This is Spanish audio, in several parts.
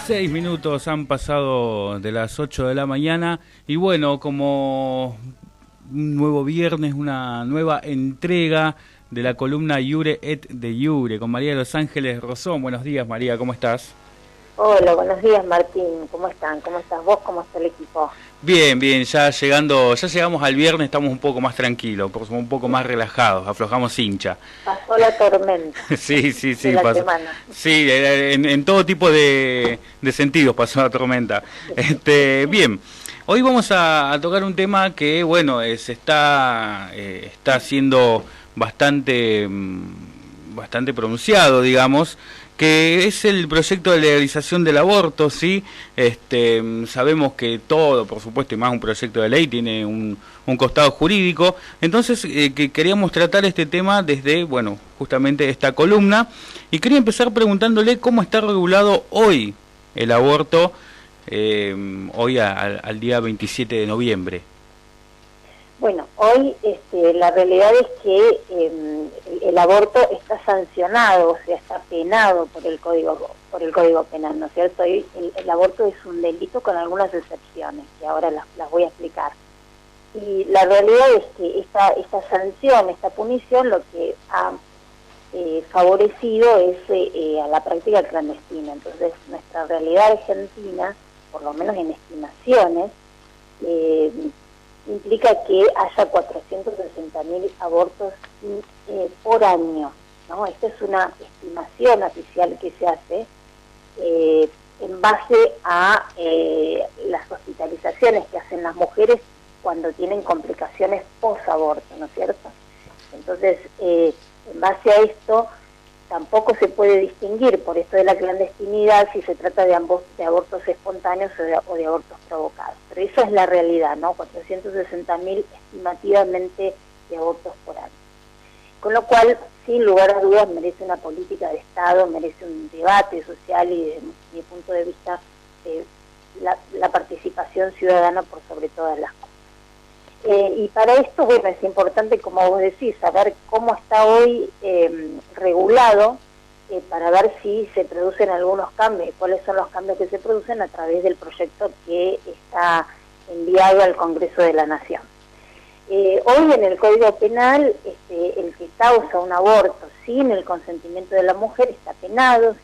6 minutos han pasado de las 8 de la mañana y bueno, como un nuevo viernes, una nueva entrega de la columna Iure et de Iure con María de los Ángeles Rosón. Buenos días, María, ¿cómo estás? Hola, buenos días, Martín. ¿Cómo están? ¿Cómo estás vos? ¿Cómo está el equipo? Bien, bien, ya llegamos al viernes, estamos un poco más tranquilos, un poco más relajados, aflojamos hincha. Pasó la tormenta. Sí, de la pasó. semana. Sí, en todo tipo de sentidos pasó la tormenta. Bien, hoy vamos a tocar un tema que, bueno, está siendo bastante pronunciado, digamos, que es el proyecto de legalización del aborto, ¿sí? Sabemos que todo, por supuesto, y más un proyecto de ley, tiene un costado jurídico. Entonces, que queríamos tratar este tema desde, bueno, justamente esta columna. Y quería empezar preguntándole cómo está regulado hoy el aborto, hoy al día 27 de noviembre. Bueno, hoy la realidad es que el aborto está sancionado, o sea, está penado por el Código Penal, ¿no es cierto? El aborto es un delito con algunas excepciones, que ahora las voy a explicar. Y la realidad es que esta sanción, esta punición, lo que ha favorecido es a la práctica clandestina. Entonces, nuestra realidad argentina, por lo menos en estimaciones, implica que haya 460.000 abortos por año, ¿no? Esta es una estimación oficial que se hace en base a las hospitalizaciones que hacen las mujeres cuando tienen complicaciones post-aborto, ¿no es cierto? Entonces, en base a esto, tampoco se puede distinguir por esto de la clandestinidad si se trata de abortos espontáneos o de abortos provocados. Pero esa es la realidad, ¿no? 460.000 estimativamente de abortos por año. Con lo cual, sin lugar a dudas, merece una política de Estado, merece un debate social y desde mi punto de vista, la participación ciudadana por sobre todas las cosas. Y para esto, bueno, es importante, como vos decís, saber cómo está hoy regulado para ver si se producen algunos cambios, cuáles son los cambios que se producen a través del proyecto que está enviado al Congreso de la Nación. Hoy en el Código Penal, el que causa un aborto sin el consentimiento de la mujer está penado.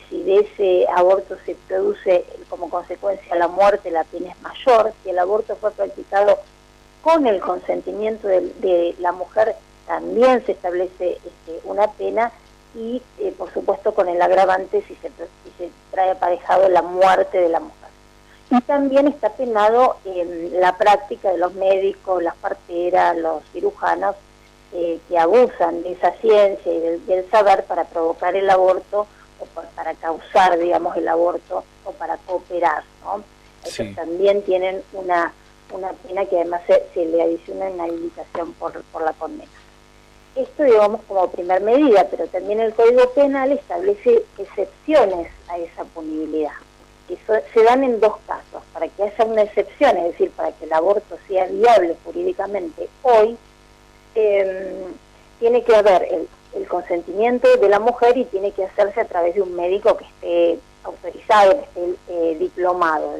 Si de ese aborto se produce como consecuencia la muerte, la pena es mayor. Si el aborto fue practicado con el consentimiento de la mujer, también se establece una pena y, por supuesto, con el agravante si se trae aparejado la muerte de la mujer. Y también está penado en la práctica de los médicos, las parteras, los cirujanos, que abusan de esa ciencia y del saber para provocar el aborto o para causar, digamos, el aborto o para cooperar, ¿no? Sí. Ellos también tienen una pena que además se le adiciona una habilitación por la condena. Esto, digamos, como primer medida, pero también el Código Penal establece excepciones a esa punibilidad, que se dan en dos casos. Para que haya una excepción, es decir, para que el aborto sea viable jurídicamente hoy, tiene que haber el consentimiento de la mujer y tiene que hacerse a través de un médico que esté autorizado, que esté diplomado,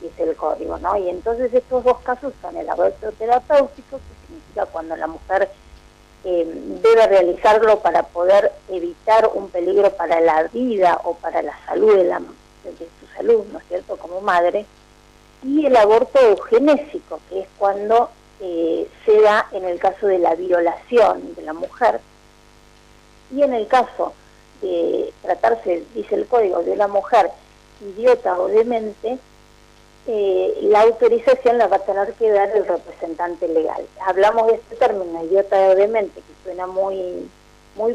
dice el código, ¿no? Y entonces estos dos casos son el aborto terapéutico, que significa cuando la mujer debe realizarlo para poder evitar un peligro para la vida o para la salud de su salud, ¿no es cierto?, como madre, y el aborto eugenésico, que es cuando se da en el caso de la violación de la mujer. Y en el caso de tratarse, dice el código, de una mujer idiota o demente, la autorización la va a tener que dar el representante legal. Hablamos de este término, idiota o demente, que suena muy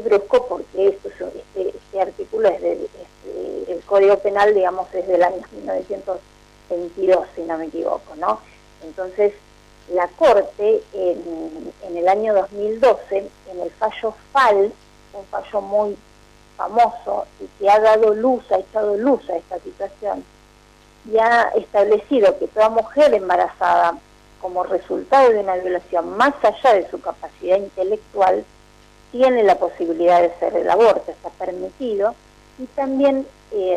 brusco porque este artículo es el Código Penal, digamos, es del año 1922, si no me equivoco, ¿no? Entonces, la Corte, en el año 2012, en el fallo FAL, un fallo muy famoso y que ha echado luz a esta situación, y ha establecido que toda mujer embarazada, como resultado de una violación, más allá de su capacidad intelectual, tiene la posibilidad de hacer el aborto, está permitido, Y también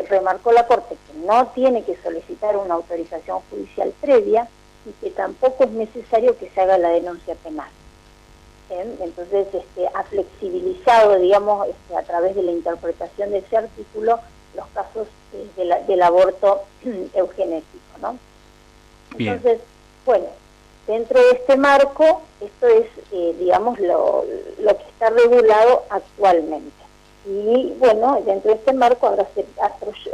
remarcó la Corte que no tiene que solicitar una autorización judicial previa y que tampoco es necesario que se haga la denuncia penal. Entonces ha flexibilizado, digamos, a través de la interpretación de ese artículo, los casos del aborto eugenésico, ¿no? Bien. Entonces, bueno, dentro de este marco, esto es, digamos, lo que está regulado actualmente. Y bueno, dentro de este marco ahora se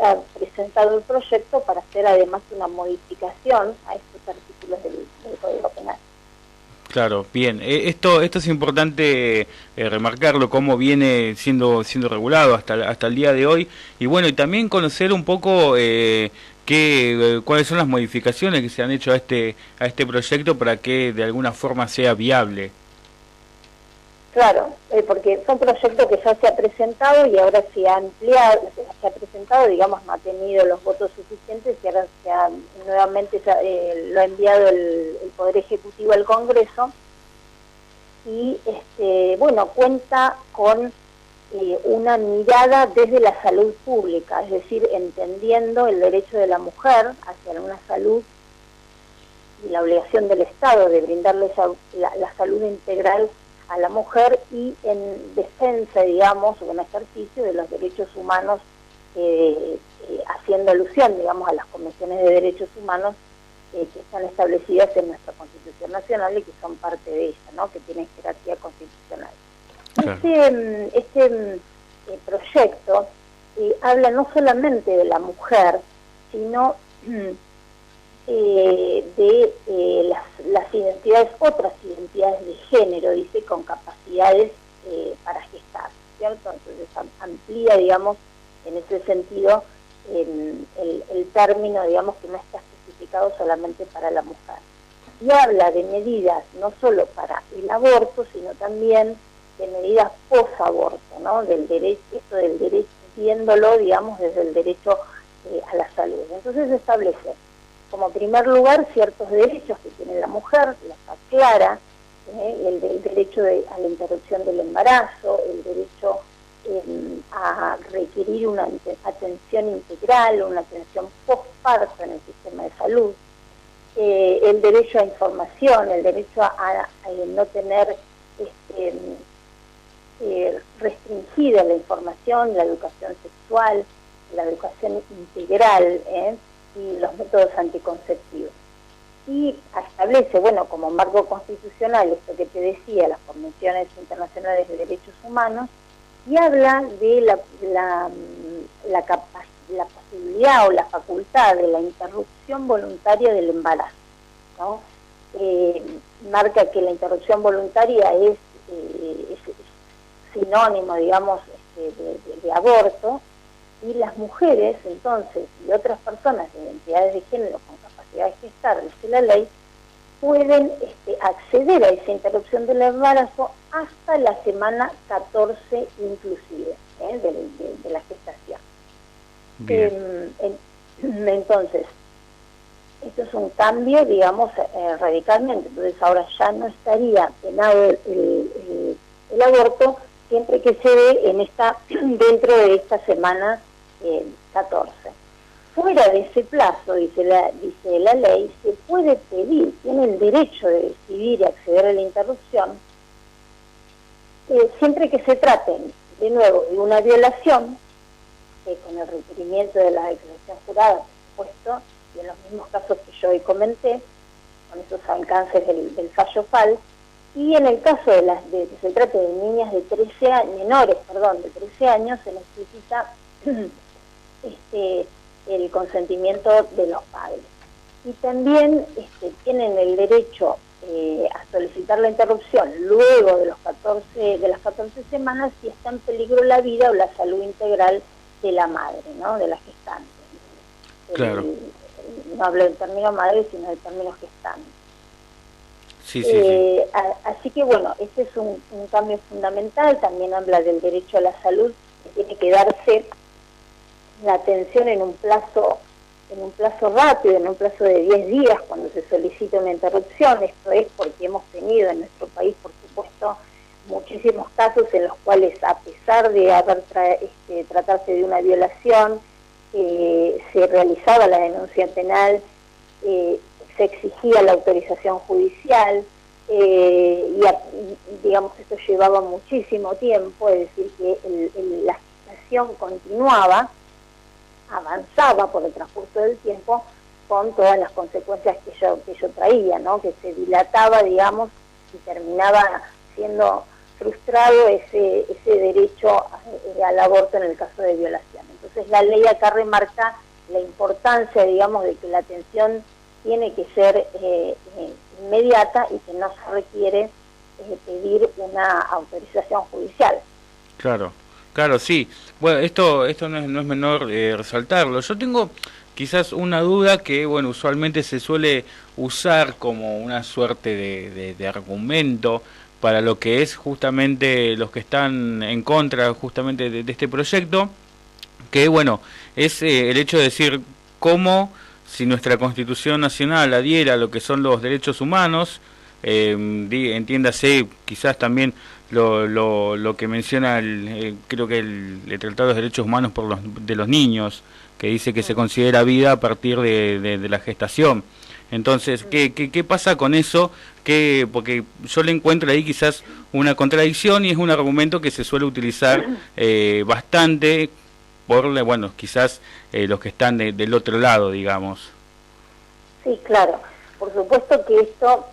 ha presentado el proyecto para hacer además una modificación a estos artículos del Código Penal. Claro, bien. Esto es importante remarcarlo, cómo viene siendo regulado hasta el día de hoy. Y bueno, y también conocer un poco cuáles son las modificaciones que se han hecho a este proyecto para que de alguna forma sea viable. Claro, porque fue un proyecto que ya se ha presentado y ahora se ha ampliado, se ha presentado, digamos, no ha tenido los votos suficientes y ahora nuevamente lo ha enviado el Poder Ejecutivo al Congreso y, bueno, cuenta con una mirada desde la salud pública, es decir, entendiendo el derecho de la mujer hacia una salud y la obligación del Estado de brindarle la salud integral a la mujer y en defensa, digamos, o en ejercicio de los derechos humanos, haciendo alusión, digamos, a las convenciones de derechos humanos que están establecidas en nuestra Constitución Nacional y que son parte de ella, ¿no?, que tienen jerarquía constitucional. Claro. Este proyecto habla no solamente de la mujer, sino de las identidades, otras identidades de género, dice, con capacidades para gestar, ¿cierto? Entonces amplía, digamos, en ese sentido el término, digamos, que no está especificado solamente para la mujer. Y habla de medidas no solo para el aborto, sino también de medidas post-aborto, ¿no? Del derecho, viéndolo, digamos, desde el derecho a la salud. Entonces establece, como primer lugar, ciertos derechos que tiene la mujer, los aclara, el derecho a la interrupción del embarazo, el derecho a requerir una atención integral, una atención postparto en el sistema de salud, el derecho a información, el derecho a no tener restringida la información, la educación sexual, la educación integral, y los métodos anticonceptivos. Y establece, bueno, como marco constitucional, esto que te decía, las convenciones internacionales de derechos humanos, y habla de la posibilidad o la facultad de la interrupción voluntaria del embarazo, ¿no? Marca que la interrupción voluntaria es sinónimo, digamos, de aborto, y las mujeres, entonces, y otras personas de identidades de género con capacidad de gestar, dice la ley, pueden acceder a esa interrupción del embarazo hasta la semana 14 inclusive, de la gestación. Entonces, esto es un cambio, digamos, radicalmente. Entonces ahora ya no estaría penado el aborto siempre que se dé dentro de esta semana 14. Fuera de ese plazo, dice la ley, se puede pedir, tiene el derecho de decidir y acceder a la interrupción, siempre que se trate, de nuevo, de una violación, con el requerimiento de la declaración jurada, por supuesto, y en los mismos casos que yo hoy comenté, con esos alcances del fallo FAL, y en el caso de que se trate de niñas de 13 años, menores, perdón, de 13 años, se necesita el consentimiento de los padres. Y también tienen el derecho a solicitar la interrupción luego de las 14 semanas si está en peligro la vida o la salud integral de la madre, ¿no?, de la gestante. Claro. No hablo del término madre, sino del término gestante. Sí. Así que bueno, ese es un cambio fundamental. También habla del derecho a la salud, que tiene que darse la atención en un plazo rápido, en un plazo de 10 días cuando se solicita una interrupción. Esto es porque hemos tenido en nuestro país, por supuesto, muchísimos casos en los cuales, a pesar de tratarse de una violación, se realizaba la denuncia penal, se exigía la autorización judicial, digamos, esto llevaba muchísimo tiempo, es decir, que la situación continuaba, avanzaba por el transcurso del tiempo, con todas las consecuencias que yo traía, ¿no? Que se dilataba, digamos, y terminaba siendo frustrado ese derecho al aborto en el caso de violación. Entonces la ley acá remarca la importancia, digamos, de que la atención tiene que ser inmediata y que no se requiere pedir una autorización judicial. Claro, claro, sí. Bueno, esto no es menor resaltarlo. Yo tengo quizás una duda que, bueno, usualmente se suele usar como una suerte de argumento para lo que es justamente los que están en contra justamente de este proyecto, que, bueno, es el hecho de decir cómo, si nuestra Constitución Nacional adhiera a lo que son los derechos humanos, entiéndase quizás también lo que menciona creo que el Tratado de los Derechos Humanos de los niños, que dice que se considera vida a partir de la gestación. Entonces, ¿qué pasa con eso? Porque yo le encuentro ahí quizás una contradicción, y es un argumento que se suele utilizar bastante por, bueno, quizás los que están del otro lado, digamos. Sí, claro. Por supuesto que esto,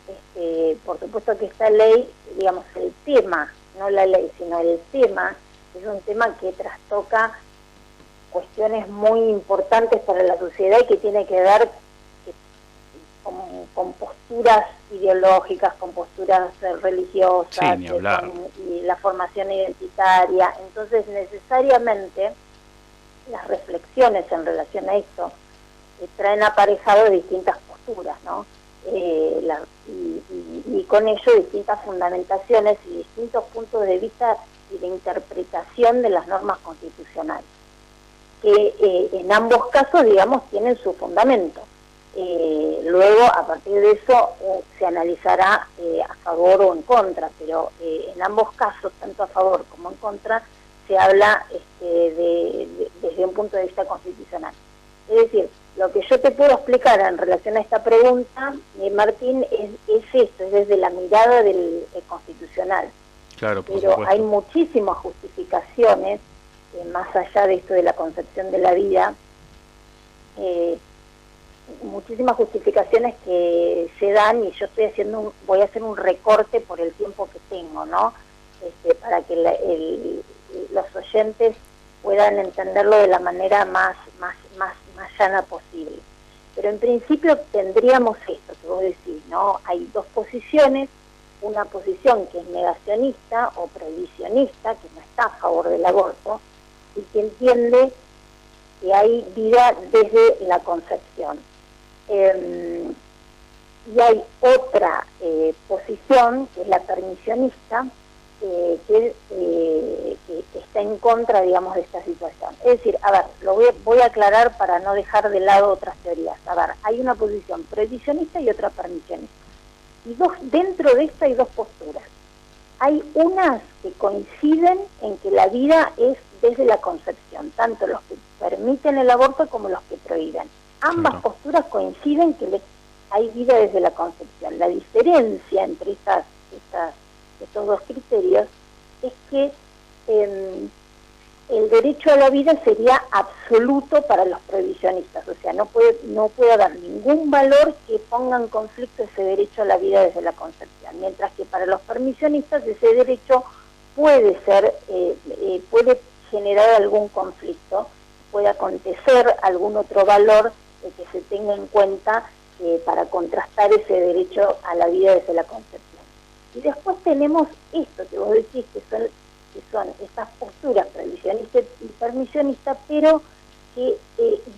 por supuesto que esta ley, digamos, el tema, no la ley, sino el tema, es un tema que trastoca cuestiones muy importantes para la sociedad y que tiene que ver con posturas ideológicas, con posturas religiosas, sí, y la formación identitaria. Entonces, necesariamente, las reflexiones en relación a esto traen aparejado distintas posturas, ¿no? Y con ello distintas fundamentaciones y distintos puntos de vista y de interpretación de las normas constitucionales, que en ambos casos, digamos, tienen su fundamento. Luego, a partir de eso, se analizará a favor o en contra, pero en ambos casos, tanto a favor como en contra, se habla desde un punto de vista constitucional. Es decir, lo que yo te puedo explicar en relación a esta pregunta, Martín, es esto, es desde la mirada del constitucional. Claro, por pero supuesto. Hay muchísimas justificaciones, más allá de esto de la concepción de la vida, muchísimas justificaciones que se dan, y yo voy a hacer un recorte por el tiempo que tengo, ¿no? Para que los oyentes puedan entenderlo de la manera más llana posible. Pero en principio tendríamos esto que vos decís, ¿no? Hay dos posiciones, una posición que es negacionista o prohibicionista, que no está a favor del aborto, y que entiende que hay vida desde la concepción. Y hay otra posición, que es la permisionista, que está en contra, digamos, de esta situación. Es decir, a ver, voy a aclarar para no dejar de lado otras teorías. A ver, hay una posición prohibicionista y otra permisionista. Y dentro de esta hay dos posturas. Hay unas que coinciden en que la vida es desde la concepción, tanto los que permiten el aborto como los que prohíben. Ambas posturas coinciden que hay vida desde la concepción. La diferencia entre estos dos criterios es que el derecho a la vida sería absoluto para los prohibicionistas, o sea, no puede haber ningún valor que ponga en conflicto ese derecho a la vida desde la concepción, mientras que para los permisionistas ese derecho puede generar algún conflicto, puede acontecer algún otro valor que se tenga en cuenta para contrastar ese derecho a la vida desde la concepción. Y después tenemos esto que vos decís, que son estas posturas prohibicionistas y permisionistas, pero que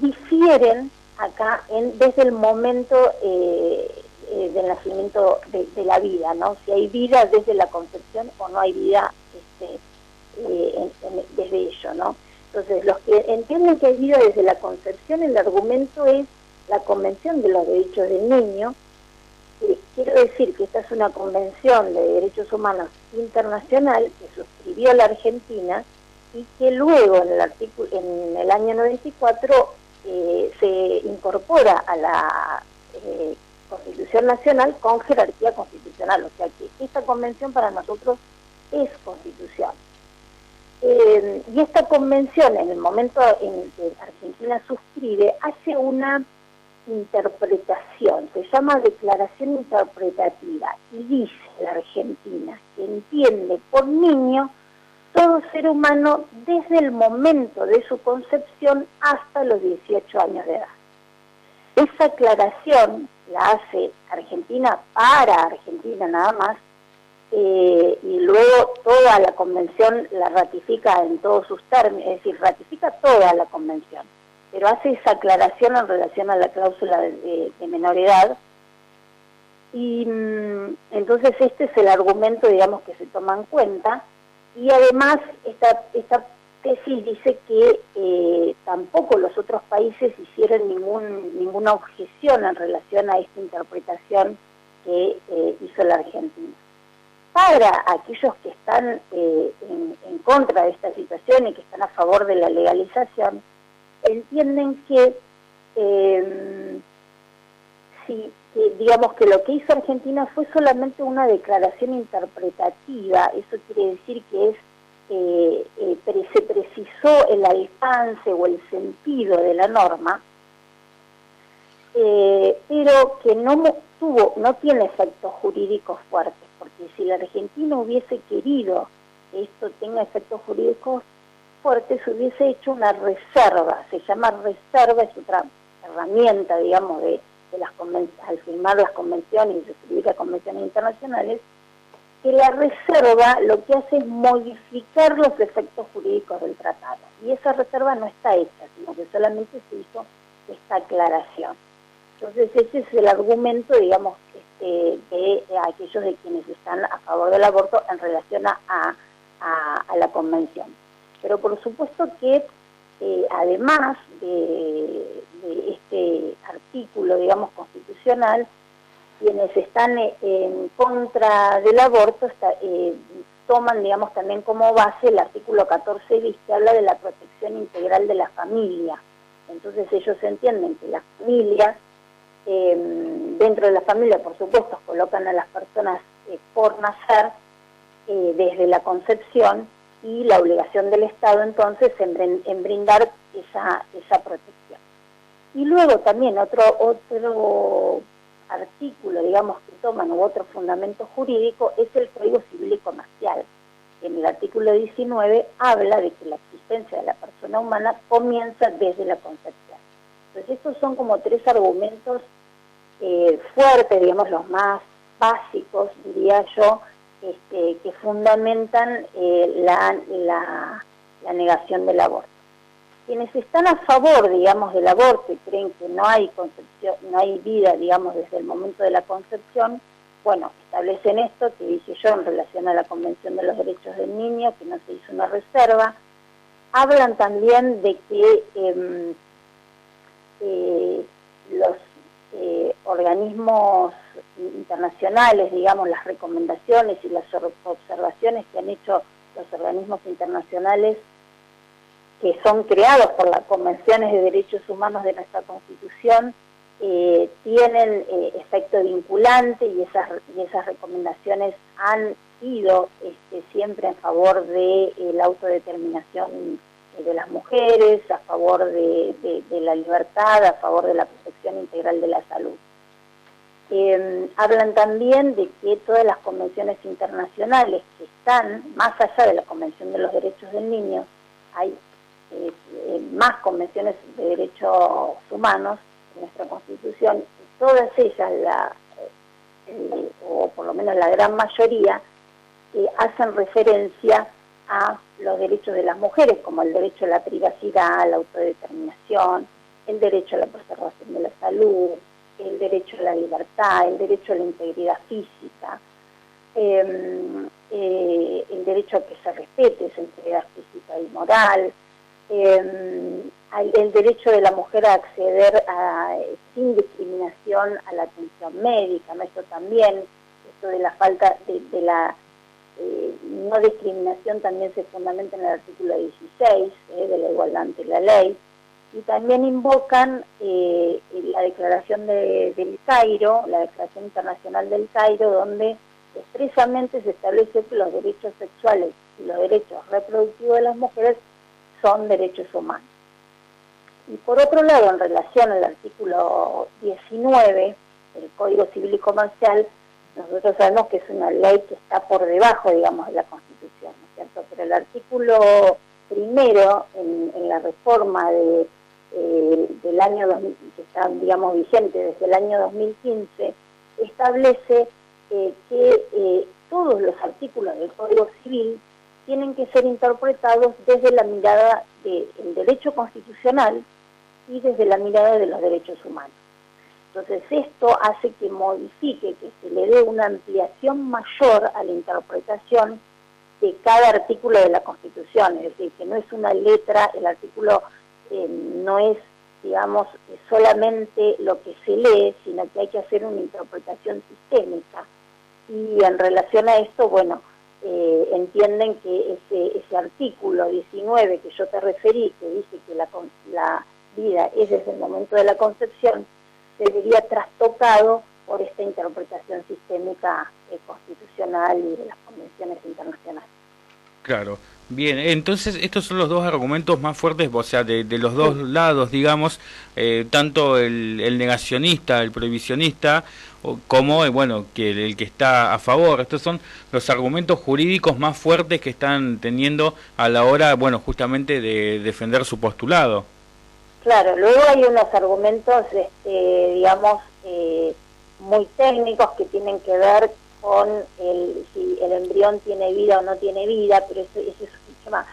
difieren acá desde el momento del nacimiento de la vida, ¿no? Si hay vida desde la concepción o no hay vida desde ello, ¿no? Entonces, los que entienden que hay vida desde la concepción, el argumento es la Convención de los Derechos del Niño. Quiero decir que esta es una convención de derechos humanos internacional que suscribió la Argentina y que luego en el año 94 se incorpora a la Constitución Nacional con jerarquía constitucional, o sea que esta convención para nosotros es constitución. Y esta convención, en el momento en que Argentina suscribe, hace una interpretación, se llama declaración interpretativa, y dice la Argentina que entiende por niño todo ser humano desde el momento de su concepción hasta los 18 años de edad. Esa aclaración la hace Argentina para Argentina nada más, y luego toda la convención la ratifica en todos sus términos, es decir, ratifica toda la convención, pero hace esa aclaración en relación a la cláusula de menor edad, y entonces este es el argumento, digamos, que se toma en cuenta, y además esta tesis dice que tampoco los otros países hicieron ninguna objeción en relación a esta interpretación que hizo la Argentina. Para aquellos que están en contra de esta situación y que están a favor de la legalización, entienden que digamos que lo que hizo Argentina fue solamente una declaración interpretativa. Eso quiere decir que se precisó el alcance o el sentido de la norma, pero que no tiene efectos jurídicos fuertes, porque si la Argentina hubiese querido que esto tenga efectos jurídicos fuertes, hubiese hecho una reserva, se llama reserva, es otra herramienta, digamos, al firmar las convenciones y suscribir las convenciones internacionales, que la reserva lo que hace es modificar los efectos jurídicos del tratado. Y esa reserva no está hecha, sino que solamente se hizo esta aclaración. Entonces ese es el argumento, digamos, de aquellos de quienes están a favor del aborto en relación a la convención. Pero por supuesto que además de este artículo, digamos, constitucional, quienes están en contra del aborto toman, digamos, también como base el artículo 14 bis, que habla de la protección integral de la familia. Entonces ellos entienden que las familias, dentro de la familia, por supuesto, colocan a las personas por nacer desde la concepción, y la obligación del Estado entonces en brindar esa protección. Y luego también otro artículo, digamos, que toman, u otro fundamento jurídico, es el Código Civil y Comercial. En el artículo 19 habla de que la existencia de la persona humana comienza desde la concepción. Entonces estos son como tres argumentos fuertes, digamos, los más básicos, diría yo, que fundamentan la negación del aborto. Quienes están a favor, digamos, del aborto y creen que no hay concepción, no hay vida, digamos, desde el momento de la concepción, bueno, establecen esto que dije yo en relación a la Convención de los Derechos del Niño, que no se hizo una reserva. Hablan también de que los organismos internacionales, digamos, las recomendaciones y las observaciones que han hecho los organismos internacionales que son creados por las convenciones de derechos humanos de nuestra Constitución, tienen efecto vinculante, y esas recomendaciones han ido siempre en favor de la autodeterminación de las mujeres, a favor de la libertad, a favor de la protección integral de la salud. Hablan también de que todas las convenciones internacionales que están más allá de la Convención de los Derechos del Niño, hay más convenciones de derechos humanos en nuestra Constitución, y todas ellas, o por lo menos la gran mayoría, hacen referencia a los derechos de las mujeres, como el derecho a la privacidad, a la autodeterminación, el derecho a la preservación de la salud, el derecho a la libertad, el derecho a la integridad física, el derecho a que se respete esa integridad física y moral, el derecho de la mujer a acceder sin discriminación a la atención médica, ¿no? Esto también, esto de la falta de la no discriminación también se fundamenta en el artículo 16 de la igualdad ante la ley, y también invocan la Declaración del Cairo, la Declaración Internacional del Cairo, donde expresamente se establece que los derechos sexuales y los derechos reproductivos de las mujeres son derechos humanos. Y por otro lado, en relación al artículo 19 del Código Civil y Comercial, nosotros sabemos que es una ley que está por debajo, digamos, de la Constitución, ¿no es cierto? Pero el artículo primero, en la reforma del año 2000, que está, digamos, vigente desde el año 2015, establece que todos los artículos del Código Civil tienen que ser interpretados desde la mirada del derecho constitucional y desde la mirada de los derechos humanos. Entonces esto hace que modifique, que se le dé una ampliación mayor a la interpretación de cada artículo de la Constitución, es decir, que no es una letra, el artículo no es, digamos, solamente lo que se lee, sino que hay que hacer una interpretación sistémica. Y en relación a esto, bueno, entienden que ese artículo 19 que yo te referí, que dice que la vida es desde el momento de la concepción, se vería trastocado por esta interpretación sistémica constitucional y de las convenciones internacionales. Claro, bien, entonces estos son los dos argumentos más fuertes, o sea, de los dos lados, digamos, tanto el negacionista, el prohibicionista, como, bueno, que el que está a favor. Estos son los argumentos jurídicos más fuertes que están teniendo a la hora, bueno, justamente de defender su postulado. Claro, luego hay unos argumentos, digamos, muy técnicos que tienen que ver con si el embrión tiene vida o no tiene vida, pero ese es un tema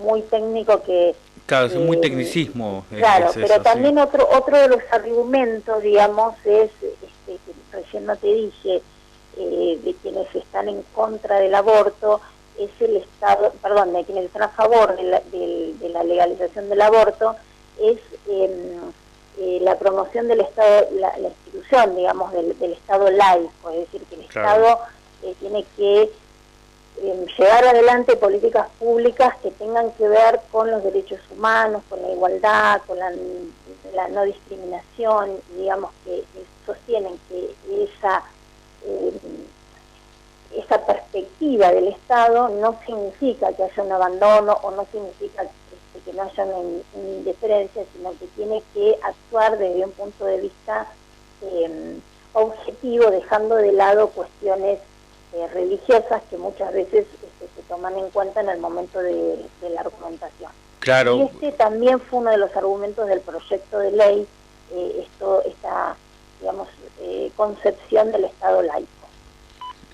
muy técnico que... Claro, es muy tecnicismo. Claro, es eso, pero también sí. otro de los argumentos, digamos, es, que recién no te dije, de quienes están en contra del aborto, es el Estado, perdón, de quienes están a favor de la legalización del aborto, es la promoción del Estado, la institución, digamos, del Estado laico, es decir, que el Estado tiene que llevar adelante políticas públicas que tengan que ver con los derechos humanos, con la igualdad, con la no discriminación, y digamos que sostienen que esa perspectiva del Estado no significa que haya un abandono o no significa que no haya una indiferencia, sino que tiene que actuar desde un punto de vista objetivo, dejando de lado cuestiones religiosas que muchas veces se toman en cuenta en el momento de la argumentación. Claro. Y este también fue uno de los argumentos del proyecto de ley, esta digamos, concepción del Estado laico.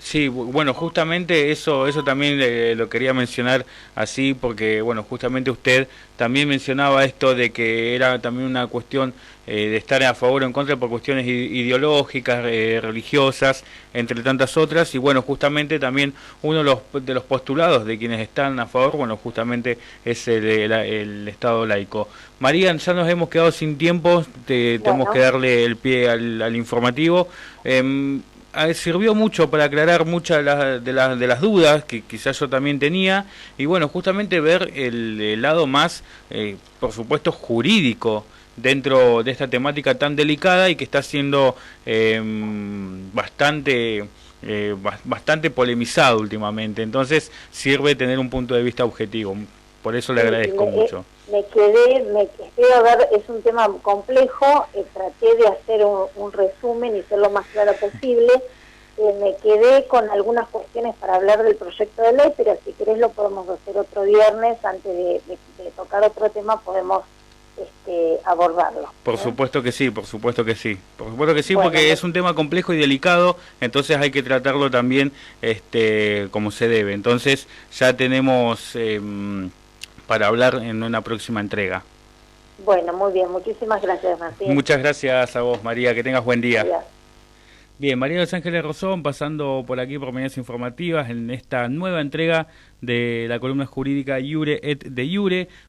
Sí, bueno, justamente eso también lo quería mencionar así, porque, bueno, justamente usted también mencionaba esto de que era también una cuestión de estar a favor o en contra por cuestiones ideológicas, religiosas, entre tantas otras, y bueno, justamente también uno de los postulados de quienes están a favor, bueno, justamente es el Estado laico. María, ya nos hemos quedado sin tiempo, tenemos que darle el pie al informativo. Sirvió mucho para aclarar muchas de las dudas que quizás yo también tenía, y bueno, justamente ver el lado más, por supuesto, jurídico dentro de esta temática tan delicada y que está siendo bastante polemizado últimamente. Entonces sirve tener un punto de vista objetivo. Por eso le agradezco mucho. A ver, es un tema complejo, traté de hacer un resumen y ser lo más claro posible. Me quedé con algunas cuestiones para hablar del proyecto de ley, pero si querés lo podemos hacer otro viernes, antes de tocar otro tema podemos abordarlo. Por supuesto que sí, por supuesto que sí. Por supuesto que sí, bueno, porque es un tema complejo y delicado, entonces hay que tratarlo también como se debe. Entonces ya tenemos para hablar en una próxima entrega. Bueno, muy bien, muchísimas gracias, Martín. Muchas gracias a vos, María, que tengas buen día. Gracias. Bien, María de Los Ángeles Rosón, pasando por aquí por Medidas Informativas en esta nueva entrega de la columna jurídica Iure et de Iure.